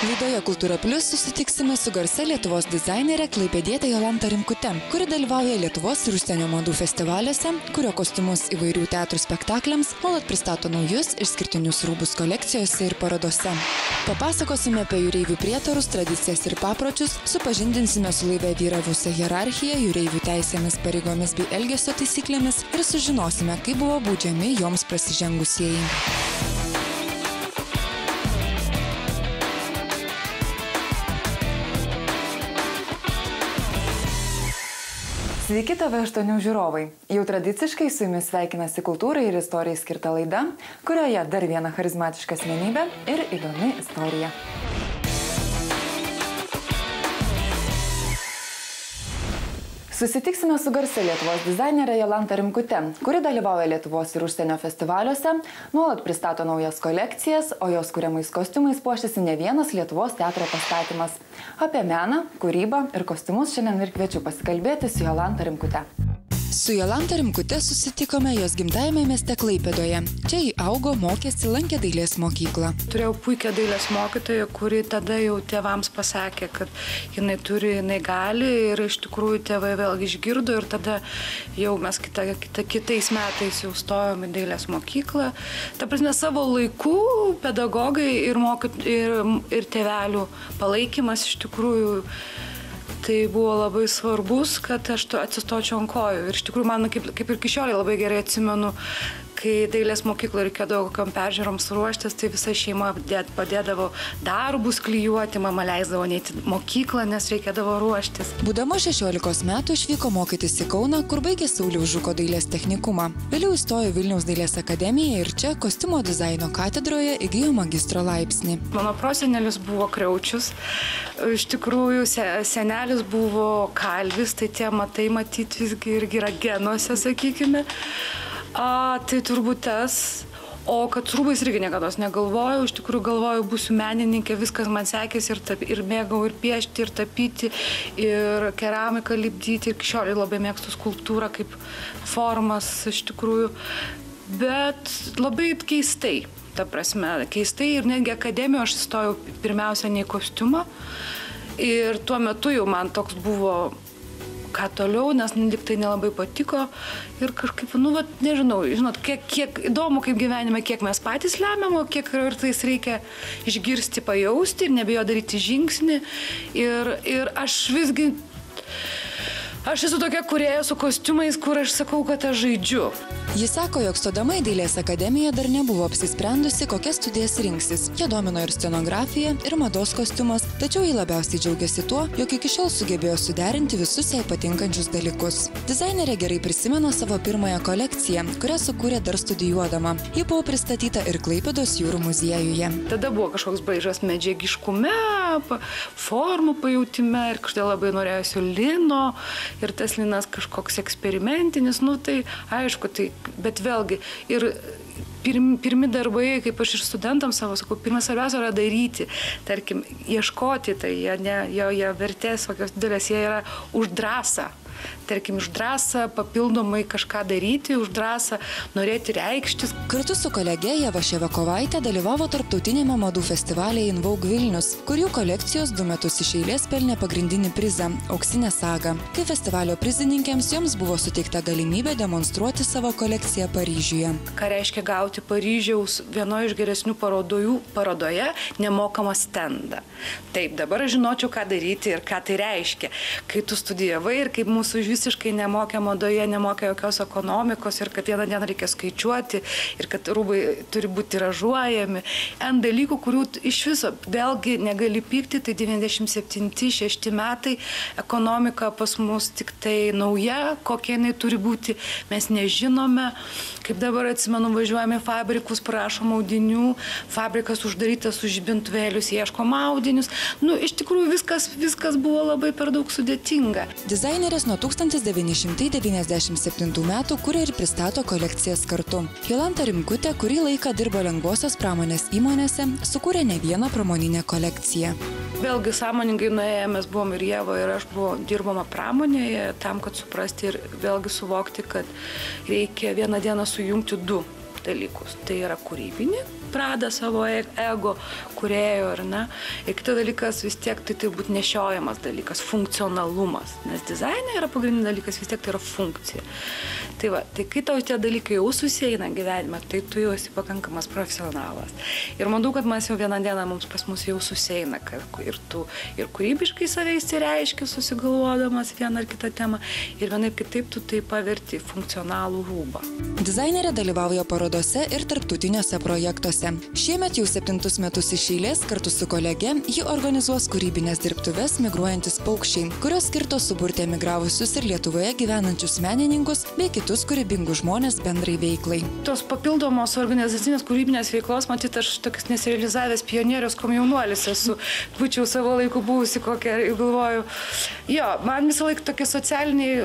Laidoje Kultūra Plius susitiksime su garsia Lietuvos dizainerė klaipėdietė Jolanta Rimkute, kuri dalyvauja Lietuvos ir užsienio madų festivaliuose, kurio kostiumus įvairių teatrų spektakliams nuolat pristato naujus išskirtinius rūbus kolekcijose ir parodose. Papasakosime apie jūreivių prietarus, tradicijas ir papročius, supažindinsime su laive vyravusią hierarchiją, jūreivių teisėmis, pareigomis bei elgesio taisyklėmis ir sužinosime, kaip buvo baudžiami joms prasižengusieji. Sveiki TV8 žiūrovai. Jau tradiciškai su jumis sveikinasi kultūrai ir istorijai skirta laida, kurioje dar viena charizmatiška asmenybė ir įdomi istorija. Susitiksime su garsia Lietuvos dizainerė Jolanta Rimkute, kuri dalyvauja Lietuvos ir užsienio festivaliuose, nuolat pristato naujas kolekcijas, o jos kuriamais kostiumais puošiasi ne vienas Lietuvos teatro pastatymas. Apie meną, kūrybą ir kostiumus šiandien ir kviečiu pasikalbėti su Jolanta Rimkute. Su Jolanta Rimkute susitikome jos gimtajame mieste Klaipėdoje. Čia ji augo, mokėsi, lankė dailės mokyklą. Turėjau puikią dailės mokytoją, kuri tada jau tėvams pasakė, kad jinai gali ir iš tikrųjų tėvai vėlgi išgirdo ir tada jau mes kitais metais jau stojom į dailės mokyklą. Ta prasme, savo laikų pedagogai ir tėvelių palaikymas iš tikrųjų tai buvo labai svarbus, kad aš atsistočiau ant kojų. Ir iš tikrųjų man kaip ir iki šiol labai gerai atsimenu, kai dailės mokykloje reikėdavo kokiam peržiūroms ruoštis, tai visa šeima padėdavo darbus klijuoti, mama leisdavo neiti į mokyklą, nes reikėdavo ruoštis. Būdama 16 metų išvyko mokytis į Kauną, kur baigė Sauliaus Žuko dailės technikumą. Vėliau įstojo Vilniaus dailės akademiją ir čia kostiumo dizaino katedroje įgijo magistro laipsnį. Mano prosenelis buvo Kriaučius, iš tikrųjų senelis buvo kalvis, tai tie matai matyti visgi irgi yra genuose, sakykime. Tai turbūt tas, o kad su rūbais irgi niekados negalvojau, iš tikrųjų galvojau, būsiu menininkė, viskas man sekėsi ir mėgau ir piešti, ir tapyti, ir keramiką lipdyti, ir iki šiol labai mėgstu skulptūrą kaip formas, iš tikrųjų, bet labai keistai, ta prasme, keistai ir netgi akademijoje aš įstojau pirmiausia ne į kostiumą ir tuo metu jau man toks buvo ką toliau, nes liktai nelabai patiko ir kažkaip, nežinau, žinot, kiek įdomu kaip gyvenime, kiek mes patys lemiam, o kiek kartais reikia išgirsti, pajausti ir nebijo daryti žingsnį ir aš visgi, aš esu tokia kūrėja su kostiumais, kur aš sakau, kad aš žaidžiu. Jis sako, jog stodama į dailės akademiją dar nebuvo apsisprendusi, kokias studijas rinksis. Ją domino ir scenografija, ir mados kostiumas, tačiau ji labiausiai džiaugiasi tuo, jog iki šiol sugebėjo suderinti visus jai patinkančius dalykus. Dizainerė gerai prisimena savo pirmąją kolekciją, kurią sukūrė dar studijuodama. Ji buvo pristatyta ir Klaipėdos jūrų muziejuje. Tada buvo kažkoks braižas medžiagiškume, formų pajautime ir kažkai labai norėjusiu lino ir tas linas kažkoks eksperimentinis, tai aišku, bet vėlgi ir pirmi darbai, kaip aš ir studentams savo sakau, pirmas svarbiausia yra daryti, tarkim, ieškoti, tai jie vertės kokios didelės, jie yra už drąsą. Tarkim, už drąsą papildomai kažką daryti, už drąsą norėti reikštis. Kartu su kolege Ieva Ševakovaitė dalyvavo tarptautinėme madų festivalyje In Vogue Vilnius, kur jų kolekcijos 2 metus iš eilės pelnė pagrindinį prizą – Auksinę sagą. Kai festivalio prizininkėms joms buvo suteikta galimybė demonstruoti savo kolekciją Paryžiuje. Ką reiškia gauti Paryžiaus vienoje iš geresnių parodoje nemokamą stendą. Taip, dabar aš žinočiau, ką daryti ir ką tai reiškia. Kai tu studijavai ir kaip mūsų visiškai nemokė madoje, nemokė jokios ekonomikos ir kad vieną dieną reikia skaičiuoti ir kad rūbai turi būti tiražuojami. N dalykų, kurių iš viso vėlgi negali pykti, tai 97-6 metai, ekonomika pas mus tik tai nauja, kokia jinai turi būti, mes nežinome. Kaip dabar atsimenu, važiuojame į fabrikus, prašom audinių, fabrikas uždarytas už žibintuvėlius, ieškom audinius. Iš tikrųjų viskas buvo labai per daug sudėtinga. Dizainerės nuo 1997 metų kuria ir pristato kolekcijas kartu. Jolanta Rimkute kurį laiką dirbo lengvosios pramonės įmonėse, sukūrė ne vieną pramoninę kolekciją. Vėlgi sąmoningai nuėję mes buvom ir Ieva ir aš dirbama pramonėje tam, kad suprasti ir vėlgi suvokti, kad reikia vieną dieną sujungti 2 dalykus. Tai yra kūrybinį pradą savo ego kūrėjo, ar ne. Ir kitas dalykas vis tiek tai būt nešiojamas dalykas, funkcionalumas, nes dizaine yra pagrindinis dalykas, vis tiek tai yra funkcija. Tai va, tai kai tau tie dalykai jau susieina gyvenime, tai tu jau esi pakankamas profesionalas. Ir manau, kad mes jau vieną dieną pas mus jau susieina, ir tu ir kūrybiškai save įsireiški, susigalvodamas vieną ar kitą temą, ir vienaip kitaip tu tai paverti funkcionalų rūbą. Dizainerė dalyvauja parodose ir tarptautiniuose projektuose. Šiemet jau 7 metus iš eilės kartu su kolege ji organizuos kūrybinės dirbtuves Migruojantis paukščiai, kurios skirtos suburti emigravusius ir Lietuvoje gyvenančius menininkus bei kitus kūrybingus žmonės bendrai veiklai. Tos papildomos organizacinės kūrybinės veiklos, matyt, aš tokias nesirealizavęs pionierius komjaunuolis esu, būčiau savo laiku buvusi kokią ir galvoju. Jo, man visą laiką tokie socialiniai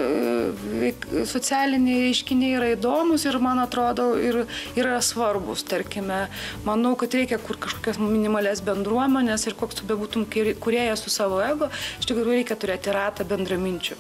reiškiniai yra įdomus ir man atrodo ir yra svarbus, tarkime. Manau, kad reikia kažkokias minimalės bendruomenės ir koks tu bebūtum kūrėjas su savo ego, iš tikrųjų reikia turėti ratą bendraminčių.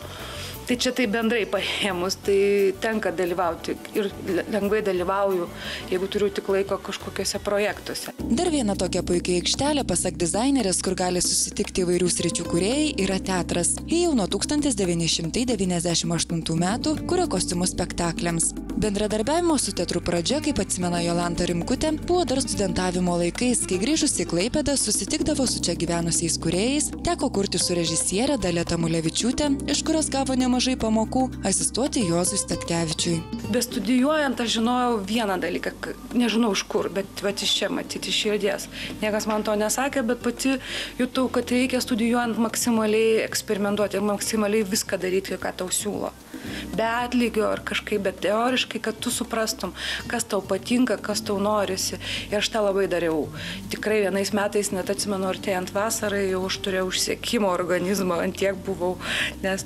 Tai čia tai bendrai paėmus, tai tenka dalyvauti ir lengvai dalyvauju, jeigu turiu tik laiko kažkokiuose projektuose. Dar viena tokia puikia aikštelė, pasak dizainerės, kur gali susitikti įvairių sričių kūrėjai, yra teatras. Ji jau nuo 1998 metų kuria kostiumus spektakliams. Bendradarbiavimo su teatru pradžia, kaip atsimena Jolanta Rimkutė, buvo dar studentavimo laikais, kai grįžus į Klaipėdą susitikdavo su čia gyvenusiais kūrėjais, teko kurti su režisierė Dalia Tamulevičiūtė, iš kurios gavo nemažai pamokų, asistuoti Juozui Statkevičiui. Bestudijuojant aš žinojau vieną dalyką, nežinau iš kur, bet iš čia matyti, iš širdies. Niekas man to nesakė, bet pati jutau, kad reikia studijuojant maksimaliai eksperimentuoti ir maksimaliai viską daryti, ką tau siūlo. Be atlygio ar kažkaip, bet teoriškai, kad tu suprastum, kas tau patinka, kas tau norisi. Ir aš tą labai dariau. Tikrai vienais metais, net atsimenu, artėjant vasarai, jau aš turėjau užsiekimo organizmą, ant tiek buvau, nes,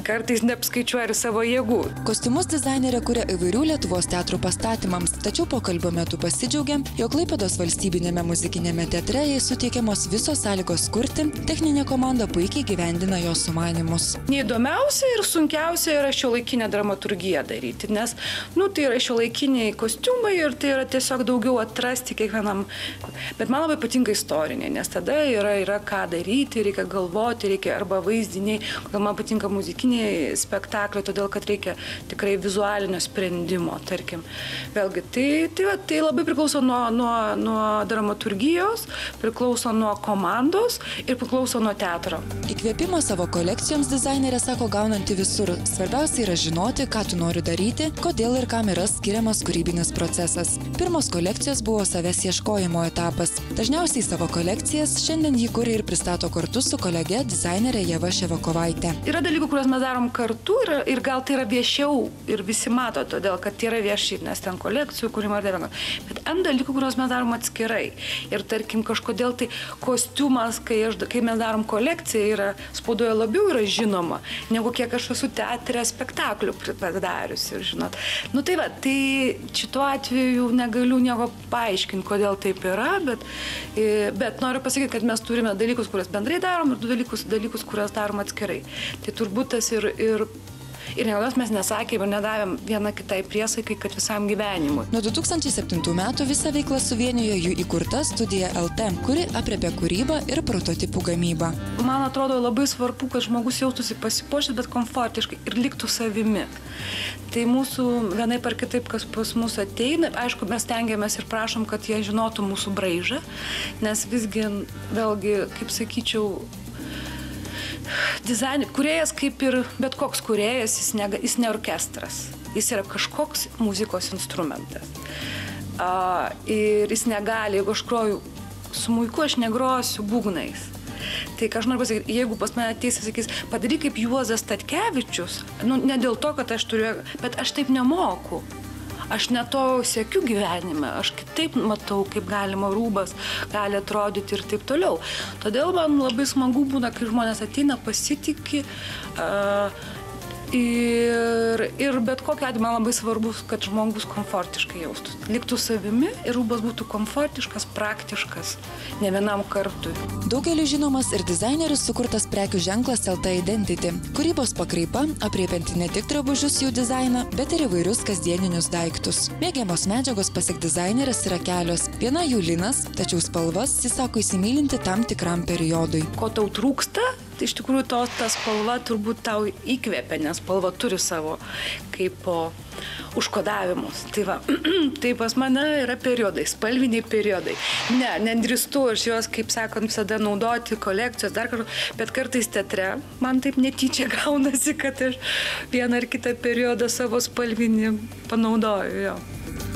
kartais neapskaičiuoja ir savo jėgų. Kostiumus dizainerė kuria įvairių Lietuvos teatrų pastatymams, tačiau pokalbio metu pasidžiaugė, jog Klaipėdos valstybinėme muzikinėme teatre jai suteikiamos visos sąlygos kurti, techninė komanda puikiai gyvendina jos sumanymus. Neįdomiausia ir sunkiausia yra šiuolaikinę dramaturgiją daryti, nes tai yra šiuolaikiniai kostiumai ir tai yra tiesiog daugiau atrasti kiekvienam. Bet man labai patinka istoriniai, nes tada yra ką daryti, reikia galvoti, reikia arba vaizdiniai, kodėl man patinka muzikiniai spektaklio, todėl kad reikia tikrai vizualinio sprendimo, tarkim. Vėlgi, tai labai priklauso nuo dramaturgijos, priklauso nuo komandos ir priklauso nuo teatro. Įkvėpimą savo kolekcijoms dizainerė sako gaunanti visur. Svarbiausia yra žinoti, ką tu nori daryti, kodėl ir kam yra skiriamas kūrybinis procesas. Pirmos kolekcijos buvo savęs ieškojimo etapas. Dažniausiai savo kolekcijas šiandien jį kuria ir pristato kartu su kolege dizainerė Ieva Ševakovaitė. Yra dalykų, kuriuos mes darom kartu ir gal tai yra viešiau ir visi mato, todėl kad tai yra vieši, nes ten kolekcijų kūrimo ir dėvengo. Bet dalykų, kuriuos mes darom atskirai. Ir tarkim, kažkodėl tai kostiumas, kai mes darom kolekciją, spaudoje labiau yra žinoma, negu kiek aš esu teatre spektaklių padariusi, ir žinot. Tai šituo atveju negaliu nieko paaiškinti, kodėl taip yra, bet noriu pasakyti, kad mes turime dalykus, kuriuos bendrai darom ir dalykus, kuriuos darom atskirai. Tai turbūt tas ir niekados mes nesakėm ir nedavėm vieną kitai priesaikai, kad visam gyvenimui. Nuo 2007 metų visą veiklą suvienijo jų įkurta Studija LT, kuri aprėpia kūrybą ir prototipų gamybą. Man atrodo labai svarbu, kad žmogus jaustųsi pasipuošęs, bet komfortiškai ir liktų savimi. Tai mūsų vienaip ar kitaip, kas pas mus ateina, aišku, mes stengiamės ir prašom, kad jie žinotų mūsų braižą, nes visgi, vėlgi, kaip sakyčiau, kūrėjas kaip ir bet koks kūrėjas, jis ne orkestras, jis yra kažkoks muzikos instrumentas. Ir jis negali, jeigu aš groju smuiku, aš negrosiu būgnais. Tai ką aš noriu pasakyti, jeigu pas mane ateis ir sakys, padaryk kaip Juozas Statkevičius, ne dėl to, kad aš turiu, bet aš taip nemoku. Aš ne to siekiu gyvenime, aš kitaip matau, kaip galima rūbas gali atrodyti ir taip toliau. Todėl man labai smagu būna, kai žmonės ateina, pasitiki, Ir bet kokiu atveju man labai svarbu, kad žmogus komfortiškai jaustųsi. Liktų savimi ir rūbas būtų komfortiškas, praktiškas, ne vienam kartui. Daugeliu žinomas ir dizaineris sukurtas prekių ženklas LT Identity. Kūrybos pakraipa, apriepianti ne tik drabužius jų dizainą, bet ir įvairius kasdieninius daiktus. Mėgiamos medžiagos pasak dizainerės yra kelios. Viena jų linas, tačiau spalvas jis sako įsimylinti tam tikram periodui. Ko tau trūksta? Tai iš tikrųjų ta spalva turbūt tau įkvėpia, nes spalva turi savo kaip užkodavimus. Tai va, tai pas mane yra periodai, spalviniai periodai. Nedrįstu aš juos, kaip sakant, visada naudoti kolekcijos, dar kažką, bet kartais teatre man taip netyčia gaunasi, kad aš vieną ar kitą periodą savo spalvinį panaudoju. Jo.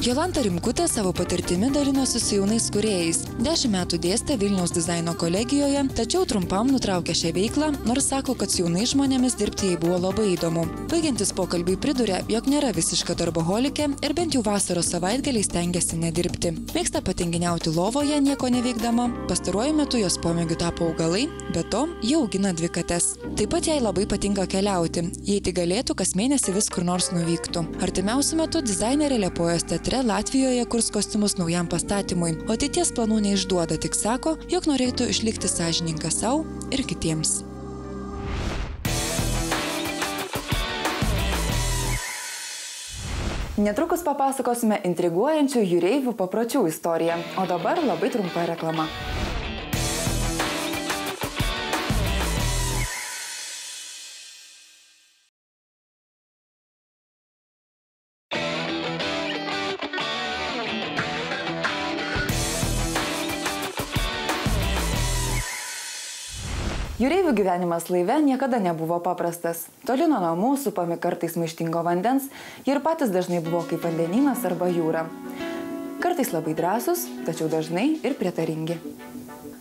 Jolanta Rimkutė savo patirtimi dalinosi su jaunais kūrėjais. 10 metų dėstė Vilniaus dizaino kolegijoje, tačiau trumpam nutraukė šią veiklą, nors sako, kad su jaunais žmonėmis dirbti jai buvo labai įdomu. Baigiantis pokalbiui pridūrė, jog nėra visiška darboholikė ir bent jau vasaros savaitgaliais stengiasi nedirbti. Mėgsta patinginiauti lovoje, nieko neveikdama. Pastaruoju metu jos pomėgiu tapo augalai, be to ji augina 2 kates. Taip pat jai labai patinka keliauti. Jei tik galėtų, kas mėnesį vis kur nors nuvyktų. Artimiausiu metu dizainerė Liepojos teatre Latvijoje kurs kostiumus naujam pastatymui, o ateities planų neišduoda, tik sako, jog norėtų išlikti sąžininga sau ir kitiems. Netrukus papasakosime intriguojančių jūreivių papročių istoriją, o dabar labai trumpa reklama. Jūreivių gyvenimas laive niekada nebuvo paprastas. Toli nuo namų, supami kartais maištingo vandens, jie ir patys dažnai buvo kaip vandenynas arba jūra. Kartais labai drąsūs, tačiau dažnai ir prietaringi.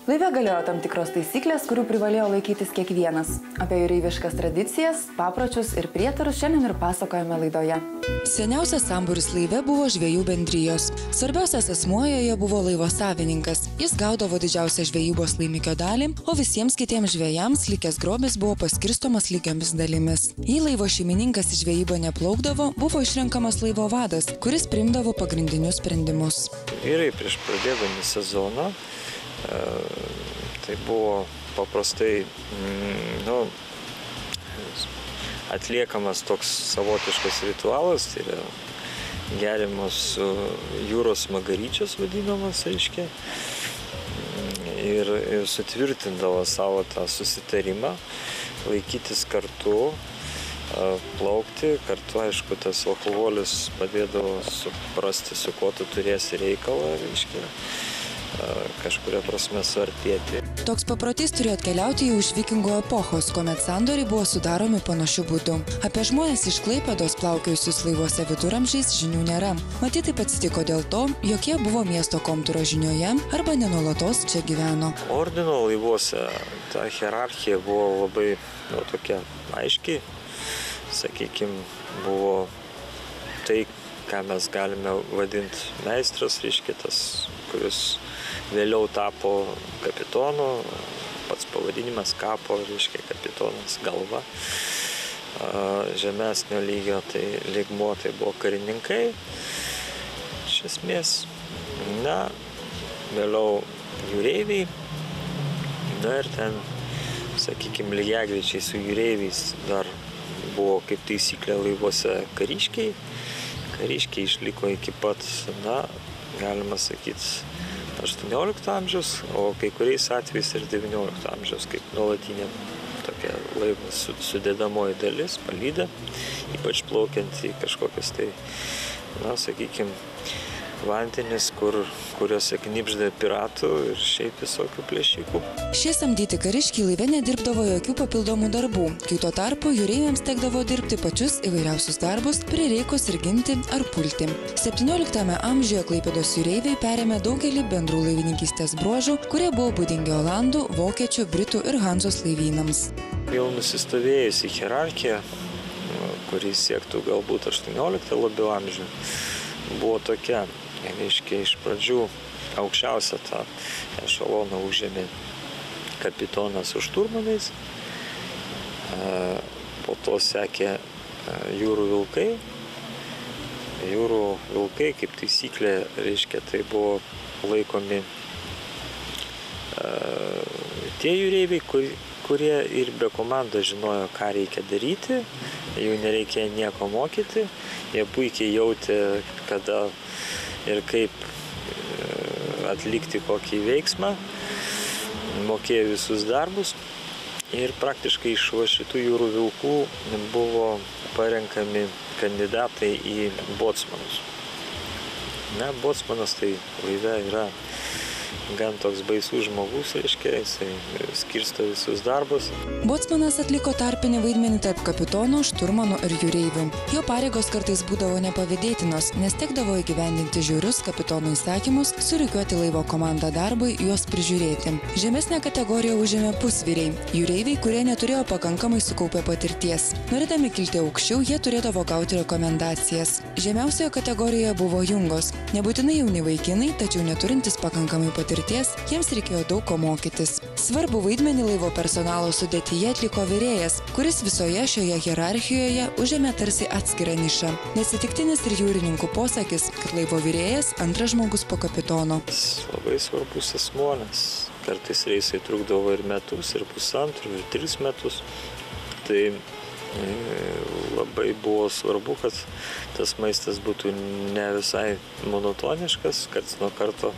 Laive galiojo tam tikros taisyklės, kurių privalėjo laikytis kiekvienas. Apie jūreiviškas tradicijas, papročius ir prietarus šiandien ir pasakojame laidoje. Seniausias sambūris laive buvo žvejų bendrijos. Svarbiausias asmuo joje buvo laivo savininkas. Jis gaudavo didžiausią žvejybos laimikio dalį, o visiems kitiems žvejams likęs grobis buvo paskirstomas lygiomis dalimis. Jei laivo šeimininkas į žvejybą neplaukdavo, buvo išrenkamas laivo vadas, kuris priimdavo pagrindinius sprendimus. Vyrai prieš pradėdami sezoną tai buvo paprastai atliekamas toks savotiškas ritualas, tai yra geriamas jūros magaryčias vadinamas, reiškia, ir sutvirtindavo savo tą susitarimą, laikytis kartu, plaukti, kartu, aišku, tas alkoholis padėdavo suprasti, su kuo tu turėsi reikalą, reiškia, kažkuria prasme suartėti. Toks paprotys turėjo atkeliauti jau iš vikingų epochos, kuomet sandoriai buvo sudaromi panašiu būdu. Apie žmonės iš Klaipėdos plaukiojusius laivuose viduramžiais žinių nėra. Matyt, taip atsitiko dėl to, jog jie buvo miesto komtūro žinioje arba nenuolatos čia gyveno. Ordino laivuose ta hierarchija buvo labai tokia aiškiai, sakykime, buvo tai, ką mes galime vadinti meistras, reiškia tas, kuris vėliau tapo kapitonu, pats pavadinimas kapo, reiškia kapitonas galva, žemesnio lygio, tai lygmuo, tai buvo karininkai, iš esmės, vėliau jūreiviai, ir ten, sakykime, lygiagrečiai su jūreiviais dar buvo kaip taisyklė laivuose kariškiai. Kariškiai išliko iki pat, galima sakyti, 18 amžiaus, o kai kuriais atvejais ir 19 amžiaus, kaip nuolatinė tokia laivo sudėdamoji dalis, palydė, ypač plaukiant į kažkokias tai, sakykime, vandenis, kuriuose knibžda piratų ir šiaip visokių plėšikų. Šie samdyti kariškiai laive nedirbdavo jokių papildomų darbų, kai tuo tarpu jūreiviams tekdavo dirbti pačius įvairiausius darbus, prireikus ir ginti ar pulti. 17 amžiuje Klaipėdos jūreiviai perėmė daugelį bendrų laivininkystės bruožų, kurie buvo būdingi olandų, vokiečių, britų ir Hanzos laivynams. Jau nusistovėjusi hierarchija, kuri siektų galbūt 18 labiau amžių, buvo tokia. Reiškia, iš pradžių aukščiausią tą ešeloną užėmė kapitonas su šturmanais, po to sekė jūrų vilkai. Jūrų vilkai, kaip taisyklė, reiškia, tai buvo laikomi tie jūreiviai, kurie ir be komandos žinojo, ką reikia daryti, jų nereikėjo nieko mokyti, jie puikiai jautė, kada ir kaip atlikti kokį veiksmą, mokėjo visus darbus ir praktiškai iš šitų jūrų vilkų buvo parenkami kandidatai į bocmanus. Na, bocmanas tai laive yra gan toks baisus žmogus, reiškia, jisai skirsto visus darbus. Bocmanas atliko tarpinį vaidmenį tarp kapitono, šturmano ir jūreivių. Jo pareigos kartais būdavo nepavydėtinos, nes tekdavo įgyvendinti žiaurius kapitono įsakymus, surikiuoti laivo komandą darbui, juos prižiūrėti. Žemesnę kategoriją užėmė pusvyriai, jūreiviai, kurie neturėjo pakankamai sukaupę patirties. Norėdami kilti aukščiau, jie turėdavo gauti rekomendacijas. Žemiausioje kategorijoje buvo jungos, nebūtinai jauni vaikinai, tačiau neturintys pakankamai patirties, jiems reikėjo daug ko mokytis. Svarbu vaidmenį laivo personalo sudėtyje atliko virėjas, kuris visoje šioje hierarchijoje užėmė tarsi atskirą nišą. Neatsitiktinis ir jūrininkų posakis, kad laivo virėjas antras žmogus po kapitono. Labai svarbus asmuo, nes kartais reisai trukdavo ir metus, ir pusantrų, ir 3 metus. Tai labai buvo svarbu, kad tas maistas būtų ne visai monotoniškas, kad nuo karto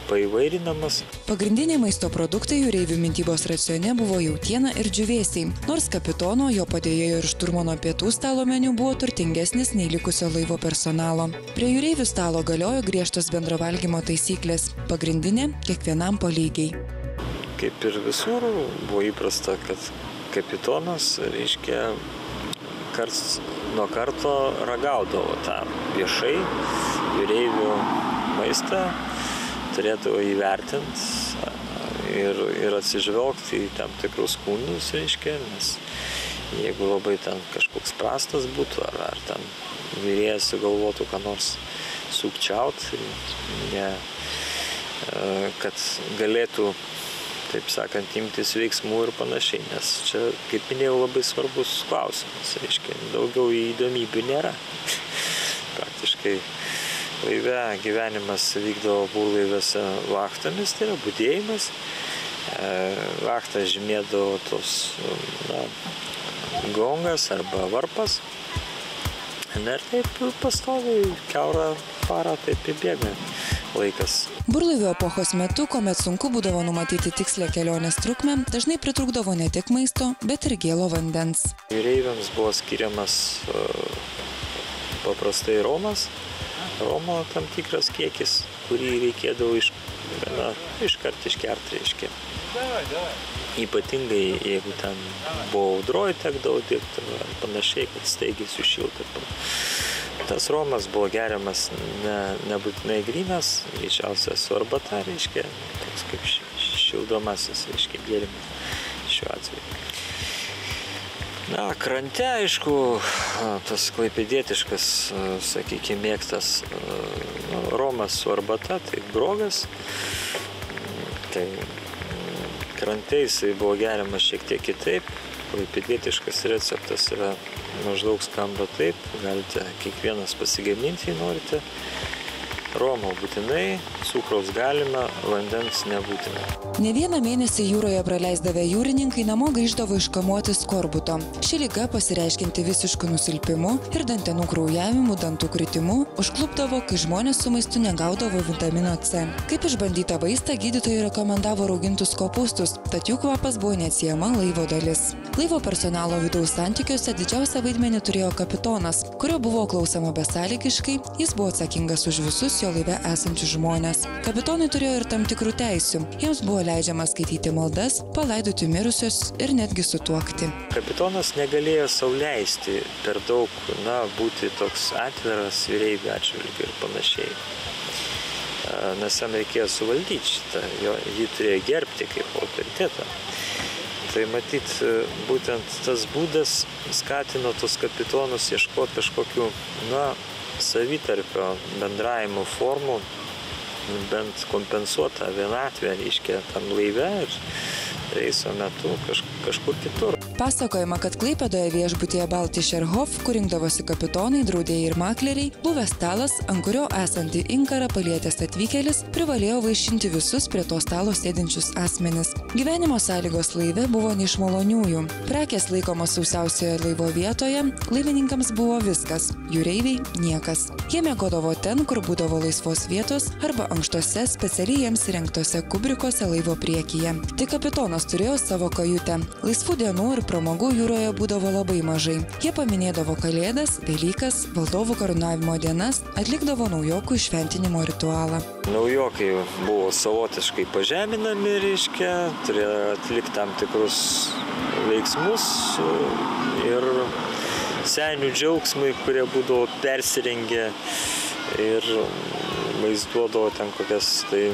paįvairinamas. Pagrindiniai maisto produktai jūreivių mitybos racione buvo jautiena ir džiūvėsiai, nors kapitono, jo padėjėjo ir šturmano pietų stalo meniu buvo turtingesnis nei likusio laivo personalo. Prie jūreivių stalo galiojo griežtos bendro valgymo taisyklės, pagrindinė kiekvienam po lygiai. Kaip ir visur buvo įprasta, kad kapitonas, reiškia, karts nuo karto ragaudavo tą viešai jūreivių maistą, turėdavo įvertinti ir atsižvelgti į tam tikrus skundus, reiškia, nes jeigu labai ten kažkoks prastas būtų, ar ten virėjas sugalvotų ką nors sukčiauti, kad galėtų, taip sakant, imtis veiksmų ir panašiai, nes čia, kaip minėjau, labai svarbus klausimas, reiškia, daugiau įdomybių nėra. Praktiškai laive gyvenimas vykdavo burlaivėse vachtomis, tai yra budėjimas. Vachtą žymėdavo tos gongas arba varpas. Ir taip pastoviai kiaurą parą taip įbėga laikas. Burlaivių epochos metu, kuomet sunku būdavo numatyti tikslę kelionės trukmę, dažnai pritrūkdavo ne tik maisto, bet ir gėlo vandens. Jūreiviams buvo skiriamas paprastai romas, romo tam tikras kiekis, kurį reikėdavo iškart išgerti, reiškia. Ypatingai, jeigu ten buvo audroj, tekdavo dirbti ar panašiai, kad staigiai sušiltų. Tas romas buvo geriamas nebūtinai grynas, greičiausia su arbata, reiškia, toks kaip šildomasis, reiškia, gėrimas šiuo atveju. Na, krante, aišku, tas klaipėdietiškas, sakykime, mėgtas romas su arbata, tai grogas. Tai krante jisai buvo geriamas šiek tiek kitaip. Klaipėdietiškas receptas yra maždaug skamba taip, galite kiekvienas pasigaminti, jei norite. Romo būtinai, cukraus galima, vandens nebūtina. Ne vieną mėnesį jūroje praleisdavę jūrininkai namo grįždavo iškamuoti skorbuto. Ši liga, pasireiškinti visišku nusilpimu ir dantenų kraujavimu, dantų kritimu, užklupdavo, kai žmonės su maistu negaudavo vitamino C. Kaip išbandytą vaistą gydytojai rekomendavo raugintus kopūstus, tad jų kvapas buvo neatsiejama laivo dalis. Laivo personalo vidaus santykiuose didžiausią vaidmenį turėjo kapitonas, kurio buvo klausoma besąlygiškai, jis buvo atsakingas už visus jo laive esančius žmonės. Kapitonai turėjo ir tam tikrų teisių. Jiems buvo leidžiama skaityti maldas, palaidoti mirusius ir netgi sutuokti. Kapitonas negalėjo sau leisti per daug, būti toks atviras jūreivių atžvilgiu ir panašiai. Nes jam reikėjo suvaldyti šitą, jį turėjo gerbti kaip autoritetą. Tai matyt, būtent tas būdas skatino tos kapitonus ieškoti kažkokių, savitarpio bendravimo formų, bent kompensuotą vienatvę, reiškia, tam laive ir reiso metu kažkur kitur. Pasakojama, kad Klaipėdoje viešbutyje Baltischer Hof, kur rinkdavosi kapitonai, draudėjai ir makleriai, buvęs stalas, ant kurio esantį inkarą palietęs atvykėlis, privalėjo vaišinti visus prie to stalo sėdinčius asmenis. Gyvenimo sąlygos laive buvo ne iš maloniųjų. Prekės laikomos sausiausioje laivo vietoje, laivininkams buvo viskas, jūreiviai niekas. Jie miegodavo ten, kur būdavo laisvos vietos arba ankštose specialiai jiems įrengtose kubrikose laivo priekyje. Tik kapitonas turėjo savo kajutę. Laisvų dienų ir pramogų jūroje būdavo labai mažai. Jie paminėdavo Kalėdas, Velykas, valdovų karūnavimo dienas, atlikdavo naujokų šventinimo ritualą. Naujokai buvo savotiškai pažeminami, reiškia, turėjo atlikti tam tikrus veiksmus ir senių džiaugsmai, kurie būdavo persirengę ir vaizduodavo ten kokias tai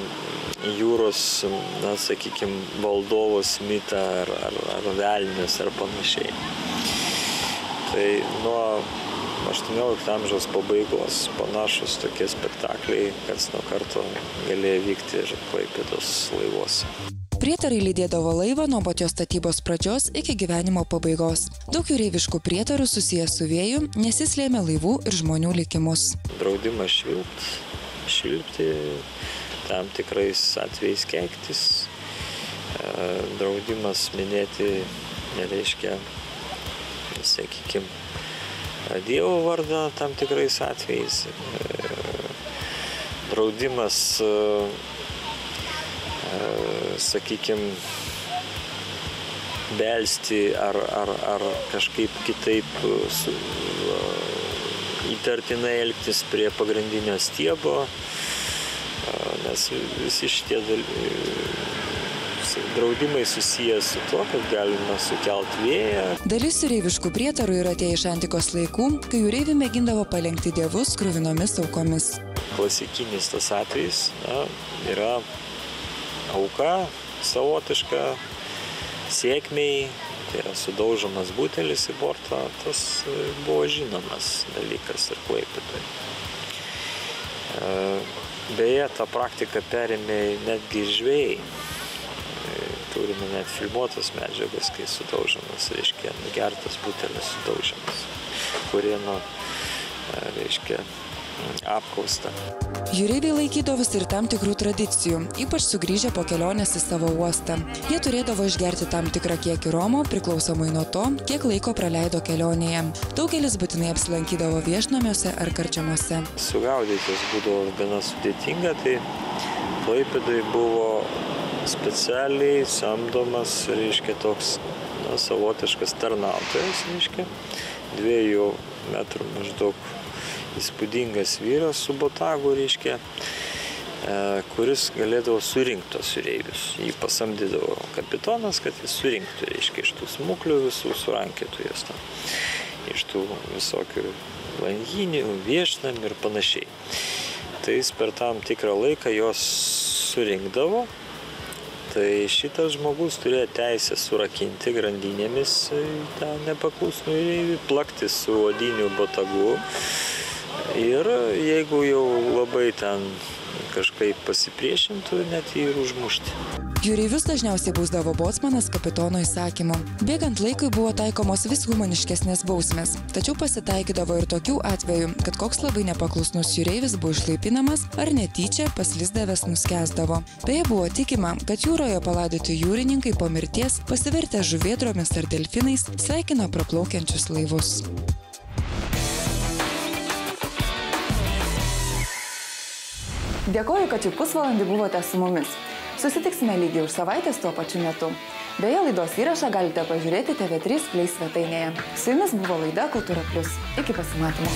jūros, na, sakykime, valdovos mitą ar velnius ar panašiai. Tai nuo 18 amžiaus pabaigos panašus tokie spektakliai karts nuo karto galėjo vykti ir Klaipėdos laivuose. Prietarai lydėdavo laivą nuo pat jo statybos pradžios iki gyvenimo pabaigos. Daug jūreiviškų prietarų susijęs su vėju, nes jis lėmė laivų ir žmonių likimus. Draudimas švilpti, tam tikrais atvejais keiktis, draudimas minėti, reiškia, sakykime, Dievo vardą tam tikrais atvejais, draudimas, sakykime, belsti ar kažkaip kitaip įtartinai elgtis prie pagrindinio stiebo, nes visi šitie draudimai susijęs su tuo, kad galima sukelti vėją. Dalis jūreiviškų prietarų yra tie iš antikos laikų, kai jūreiviai mėgindavo palenkti dievus kruvinomis aukomis. Klasikinis tas atvejis yra auka savotiška sėkmei, tai yra sudaužomas butelis į bortą, tas buvo žinomas dalykas ir Klaipėdoje. Beje, tą praktiką perėmė netgi žvejai. Turime net filmuotas medžiagas, kai sudaužamas, reiškia, nugertas butelis sudaužamas, kurieno, reiškia, apkausta. Jūreiviai laikydavosi ir tam tikrų tradicijų, ypač sugrįžę po kelionės į savo uostą. Jie turėdavo išgerti tam tikrą kiekį romo, priklausomai nuo to, kiek laiko praleido kelionėje. Daugelis būtinai apsilankydavo viešnamiuose ar karčiamuose. Sugaudytis būdavo gana sudėtinga, tai Klaipėdoje buvo specialiai samdomas, reiškia, toks savotiškas tarnautojas, reiškia, 2 metrų maždaug įspūdingas vyras su botagu, reiškia, kuris galėdavo surinkti tos jūreivius. Jį pasamdydavo kapitonas, kad jis surinktų, reiškia, iš tų smuklių visų surankėtų jas tam, iš tų visokių langinių, viešnamių ir panašiai. Tai jis per tam tikrą laiką jos surinkdavo. Tai šitas žmogus turėjo teisę surakinti grandinėmis tą nepaklusnų jūreivį, plakti su odiniu botagu ir jeigu jau labai ten kažkaip pasipriešintų, net jį ir užmušti. Jūreivius dažniausiai bausdavo bocmanas kapitono įsakymu. Bėgant laikui buvo taikomos vis humaniškesnės bausmės, tačiau pasitaikydavo ir tokių atvejų, kad koks labai nepaklusnus jūreivis buvo išlaipinamas ar netyčia paslysdavęs nuskęsdavo. Beje, buvo tikima, kad jūroje palaidoti jūrininkai po mirties, pasivertę žuvėdromis ar delfinais, sveikino praplaukiančius laivus. Dėkoju, kad šį pusvalandį buvote su mumis. Susitiksime lygiai už savaitės tuo pačiu metu. Beje, laidos įrašą galite pažiūrėti TV3 Play svetainėje. Su jumis buvo laida Kultūra Plius. Iki pasimatymo.